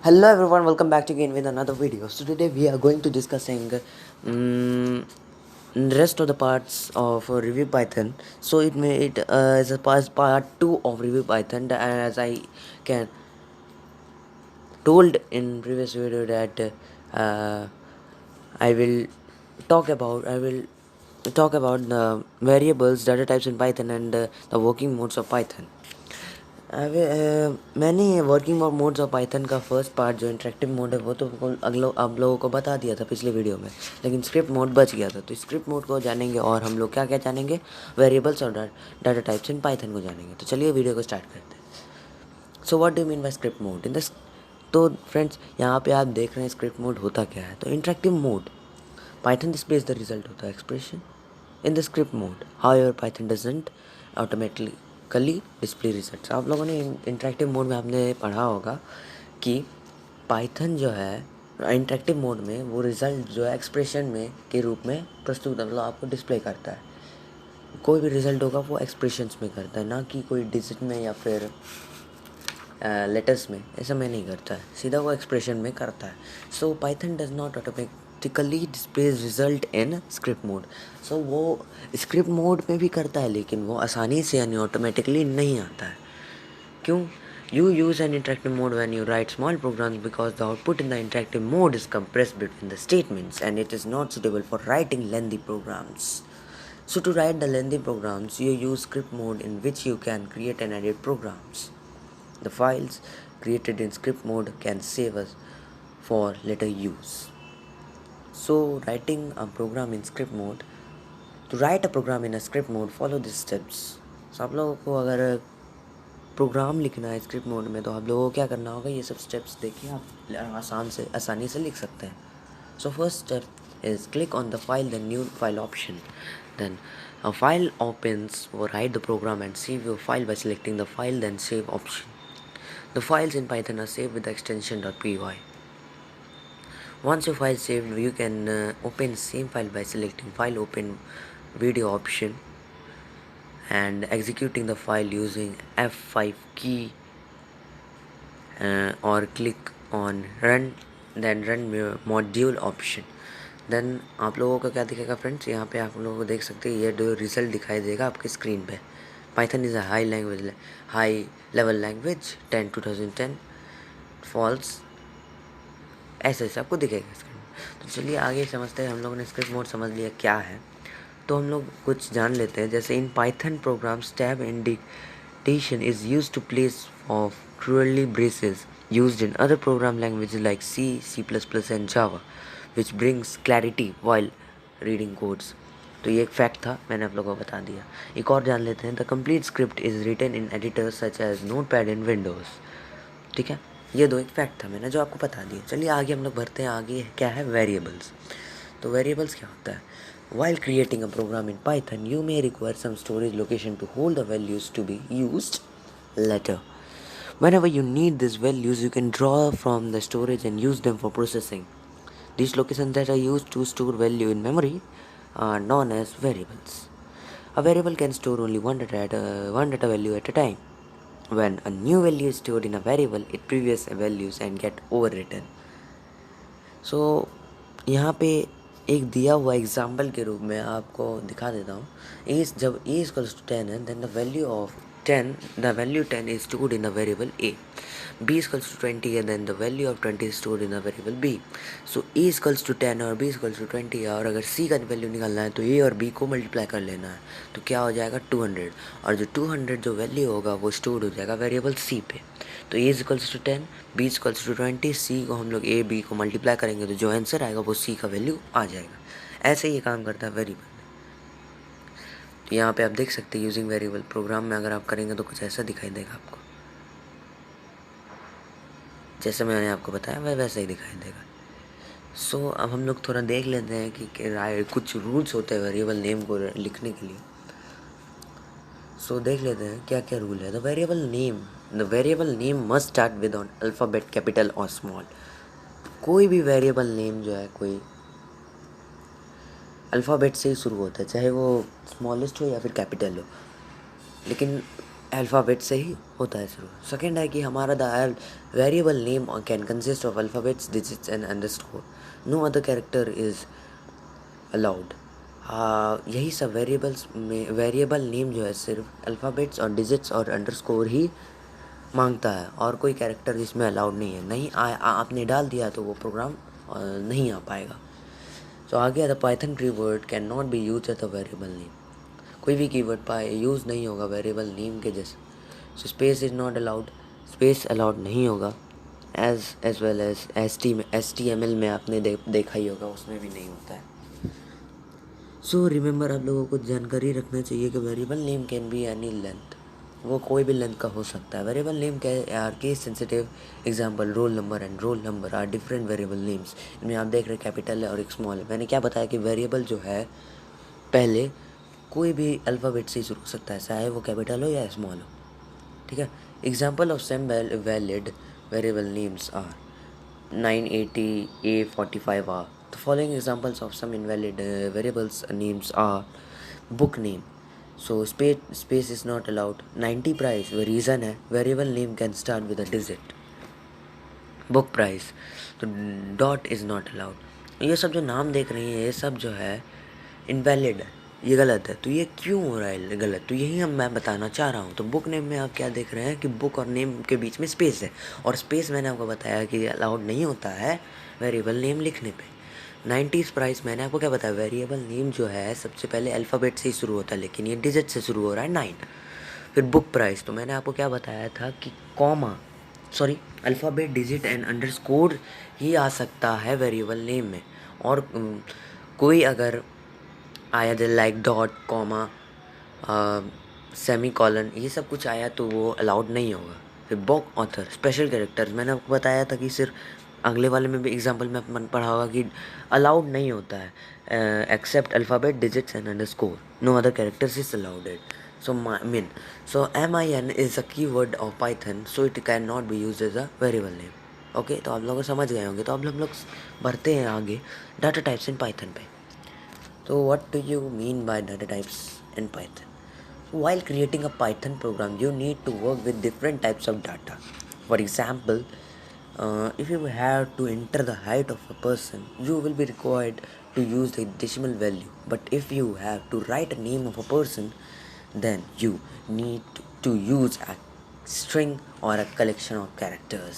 Hello everyone, welcome back again with another video. So today we are going to discussing rest of the parts of review Python. So it is a part 2 of review Python, and as I can told in previous video that uh, I will talk about the variables, data types in Python, and the working modes of Python. मैंने working modes of Python का first part जो interactive mode है वो तो आप लोगों को बता दिया था पिछले वीडियो में, लेकिन स्क्रिप्ट मोड बच गया था। तो स्क्रिप्ट मोड को जानेंगे और हम लोग क्या क्या जानेंगे, वेरिएबल्स और डाटा टाइप्स इन पाइथन को जानेंगे। तो चलिए वीडियो को स्टार्ट करते हैं। So what do mean by script mode in the तो फ्रेंड्स यहाँ पे आप देख रहे हैं स्क्रिप्ट मोड होता क्या है। तो interactive mode, Python displays the result होता है expression in the script mode, however Python doesn't automatically display results. आप लोगों ने इंटरेक्टिव मोड में आपने पढ़ा होगा कि पाइथन जो है इंटरेक्टिव मोड में वो रिज़ल्ट जो है एक्सप्रेशन में के रूप में प्रस्तुत, मतलब आपको डिस्प्ले करता है। कोई भी रिज़ल्ट होगा वो एक्सप्रेशंस में करता है, ना कि कोई डिजिट में या फिर लेटर्स में। ऐसा मैं नहीं करता है, सीधा वो एक्सप्रेशन में करता है। So Python does not automatically displays result in script mode. So वो स्क्रिप्ट मोड में भी करता है, लेकिन वो आसानी से यानी ऑटोमेटिकली नहीं आता है। क्यों? You use an interactive mode when you write small programs because the output in the interactive mode is compressed between the statements and it is not suitable for writing lengthy programs. So to write the lengthy programs, you use script mode in which you can create and edit programs. The files created in script mode can save us for later use. So writing a program in script mode, to write a program in a script mode, follow these steps. So आप लोगों को अगर programme लिखना है script mode में तो आप लोगों को क्या करना होगा, ये सब स्टेप्स देखिए आप आसानी से लिख सकते हैं। So first step is click on the file, the new file option, then a file opens or write the program and save your file by selecting the file then save option. The files in Python are saved with the extension .py. Once your file is saved, you can open same file by selecting file open video option and executing the file using F5 key or click on run then run module option. Then आप लोगों का क्या दिखेगा friends, यहाँ पे आप लोगों को देख सकते हैं ये जो रिजल्ट दिखाई देगा आपके स्क्रीन पे। Python is a high level language 2010 falls, ऐसे ऐसे आपको दिखेगा स्क्रीन। तो चलिए आगे समझते हैं। हम लोगों ने स्क्रिप्ट मोड समझ लिया क्या है, तो हम लोग कुछ जान लेते हैं। जैसे in Python programs tab indication is use to place of curly braces used in other program languages like C, C++, and Java, which brings clarity while reading codes. तो ये एक फैक्ट था, मैंने आप लोगों को बता दिया। एक और जान लेते हैं। The complete script is written in editors such as Notepad in Windows. ठीक है, ये दो एक फैक्ट था मैंने जो आपको बता दिया। चलिए आगे हम लोग बढ़ते हैं। आगे क्या है, वेरिएबल्स। तो वेरिएबल्स क्या होता है? While creating a program in Python, you may require some storage location to hold the values to be used later. Whenever you need these values, you can draw from the storage and use them for processing. These locations that are used to store value in memory are known as variables. A variable can store only one data value at a time. When a new value is stored in a variable, its previous values and get overwritten. So यहाँ पे एक दिया हुआ example के रूप में आपको दिखा देता हूँ। जब a इक्वल्स टू 10 है, then the value 10 is stored in the variable a. b equals to 20 है, then the value of 20 is stored in the variable b. So a equals to 10 और b equals to 20 है, और अगर c का value निकालना है तो a और b को मल्टीप्लाई कर लेना है, तो क्या हो जाएगा 200, और जो 200 जो वैल्यू होगा वो स्टोर हो जाएगा वेरिएबल c पे। तो a equals to 10, b equals to 20, c को हम लोग a b को मल्टीप्लाई करेंगे तो जो आंसर आएगा वो c का वैल्यू आ जाएगा। ऐसे ही काम करता है वेरिएबल। तो यहाँ पे आप देख सकते हैं यूजिंग वेरिएबल प्रोग्राम में अगर आप करेंगे तो कुछ ऐसा दिखाई देगा आपको, जैसे मैंने आपको बताया वह वैसा ही दिखाई देगा। सो अब हम लोग थोड़ा देख लेते हैं कि कुछ रूल्स होते हैं वेरिएबल नेम को लिखने के लिए। सो देख लेते हैं क्या क्या रूल है। The variable name must start with on alphabet capital और स्मॉल। कोई भी वेरिएबल नेम जो है कोई अल्फ़ाबेट से ही शुरू होता है, चाहे वो स्मॉलेस्ट हो या फिर कैपिटल हो। लेकिन अल्फ़ाबेट से ही होता है शुरू। सेकेंड है कि हमारा the variable name can consist of alphabets, digits and underscore, no other character is allowed. यही सब वेरिएबल्स में वेरिएबल नेम जो है सिर्फ अल्फ़ाबेट्स और डिजिट्स और अंडरस्कोर ही मांगता है, और कोई कैरेक्टर इसमें अलाउड नहीं है। नहीं आपने डाल दिया तो वो प्रोग्राम नहीं आ पाएगा। सो आगे the Python keyword can not be use as a variable name, कोई भी कीवर्ड पाए यूज़ नहीं होगा वेरिएबल नेम के जैसे। So space is not allowed, space allowed नहीं होगा। एज वेल एज HTML में आपने देखा ही होगा, उसमें भी नहीं होता है। सो रिमेंबर, आप लोगों को जानकारी रखना चाहिए कि variable name can be any length, वो कोई भी लेंथ का हो सकता है। वेरिएबल नेम के are case sensitive. Example roll number and roll number are different variable names. इनमें आप देख रहे कैपिटल है और एक स्मॉल है। मैंने क्या बताया कि वेरिएबल जो है पहले कोई भी अल्फ़ाबेट से शुरू हो सकता है, चाहे वो कैपिटल हो या स्मॉल हो, ठीक है। Example of same valid variable names are 980 A45 R. The following examples of some invalid variables names are book name. So space is not allowed. 90 price, reason है variable name can start with a digit. Book price, तो dot is not allowed. ये सब जो नाम देख रही हैं ये सब जो है इनवैलिड है, ये गलत है। तो ये क्यों हो रहा है गलत, तो यही मैं बताना चाह रहा हूँ। तो बुक नेम में आप क्या देख रहे हैं कि बुक और नेम के बीच में स्पेस है, और स्पेस मैंने आपको बताया कि अलाउड नहीं होता है वेरिएबल नेम लिखने पे। 90s प्राइस मैंने आपको क्या बताया, वेरिएबल नेम जो है सबसे पहले अल्फ़ाबेट से ही शुरू होता है, लेकिन ये डिजिट से शुरू हो रहा है 9। फिर बुक प्राइस, तो मैंने आपको क्या बताया था कि अल्फ़ाबेट, डिजिट एंड अंडरस्कोर ही आ सकता है वेरिएबल नेम में, और कोई अगर आया जैसे like dot, comma, semi colon, ये सब कुछ आया तो वो अलाउड नहीं होगा। फिर बुक ऑथर, स्पेशल कैरेक्टर्स, मैंने आपको बताया था कि सिर्फ अगले वाले में भी एग्जांपल में मन पढ़ा होगा कि अलाउड नहीं होता है except alphabet, digits and underscore, no other characters is allowded. So MIN is a keyword of Python, so it can not be use as a variable name. Okay, तो आप लोग समझ गए होंगे। तो अब हम लोग बढ़ते हैं आगे डाटा टाइप्स इन पाइथन पे। So what do you mean by data types in Python? While creating a Python program, you need to work with different types of data. For example, if you have to enter the height of a person, you will be required to use the decimal value. But if you have to write a name of a person, then you need to use a string or a collection of characters.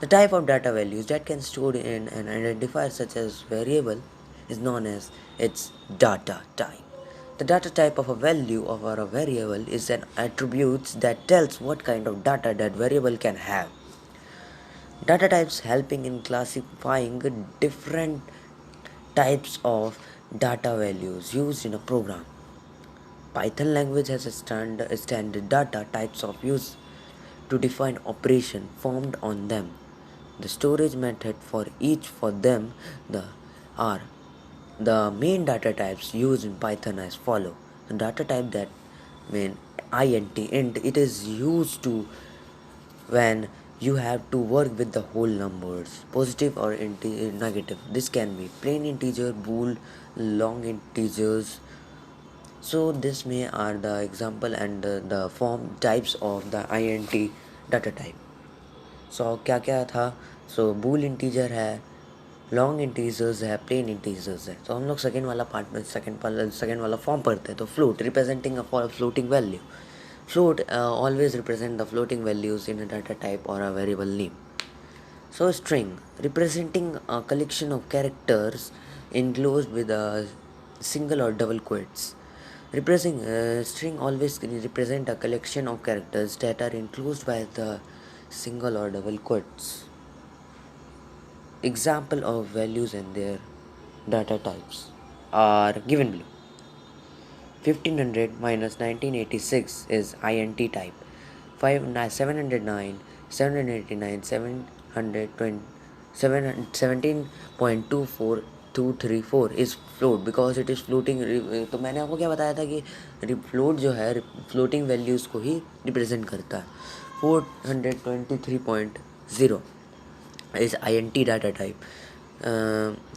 The type of data values that can store in an identifier such as variable is known as its data type. The data type of a value of a variable is an attribute that tells what kind of data that variable can have. Data types helping in classifying different types of data values used in a program. Python language has a standard data types of use to define operation formed on them. The storage method for each for them are the main data types used in Python as follow. The data type that mean int, it is used to when you have to work with the whole numbers, positive or negative. This can be plain integer, bool, long integers. So this may are the example and the form types of the int data type. So क्या क्या था, सो बूल integer है, long integers है, plane integers है। तो हम लोग second वाला पार्ट में सेकेंड वाला फॉर्म पढ़ते हैं। तो float representing a floating value, float always represent the floating values in a data type or a variable name. So string representing a collection of characters enclosed with a single or double quotes. Representing string always represent a collection of characters that are enclosed by the single or double quotes. Example of values and their data types are given below. 1500 minus 1986 is int type. 709, 789, 17.24234 is float because it is floating. तो मैंने आपको क्या बताया था कि float जो है floating values को ही represent करता है। 423.0 is int data type.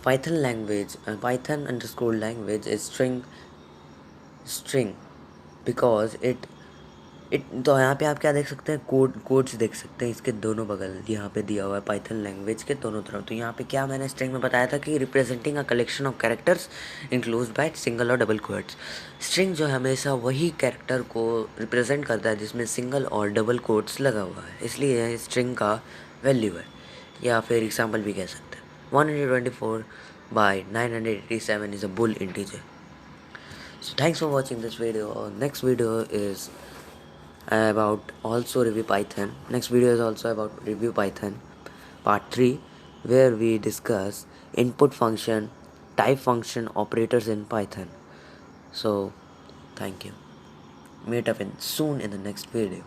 Python language, Python underscore language is string because it तो यहाँ पे आप क्या देख सकते हैं, कोड्स देख सकते हैं इसके दोनों बगल, यहाँ पे दिया हुआ है पाइथन लैंग्वेज के दोनों तरफ। तो यहाँ पे क्या मैंने स्ट्रिंग में बताया था कि representing a collection of characters include by single और डबल कोट्स। स्ट्रिंग जो है हमेशा वही कैरेक्टर को रिप्रेजेंट करता है जिसमें सिंगल और डबल कोट्स लगा हुआ है, इसलिए यह स्ट्रिंग का वैल्यू है, या फिर एग्जाम्पल भी कह सकते हैं। 124/987 is a bull integer. So thanks for watching this video. Next video is about also review Python. Next video is also about review Python part 3, where we discuss input function, type function, operators in Python. So thank you. Meet up soon in the next video.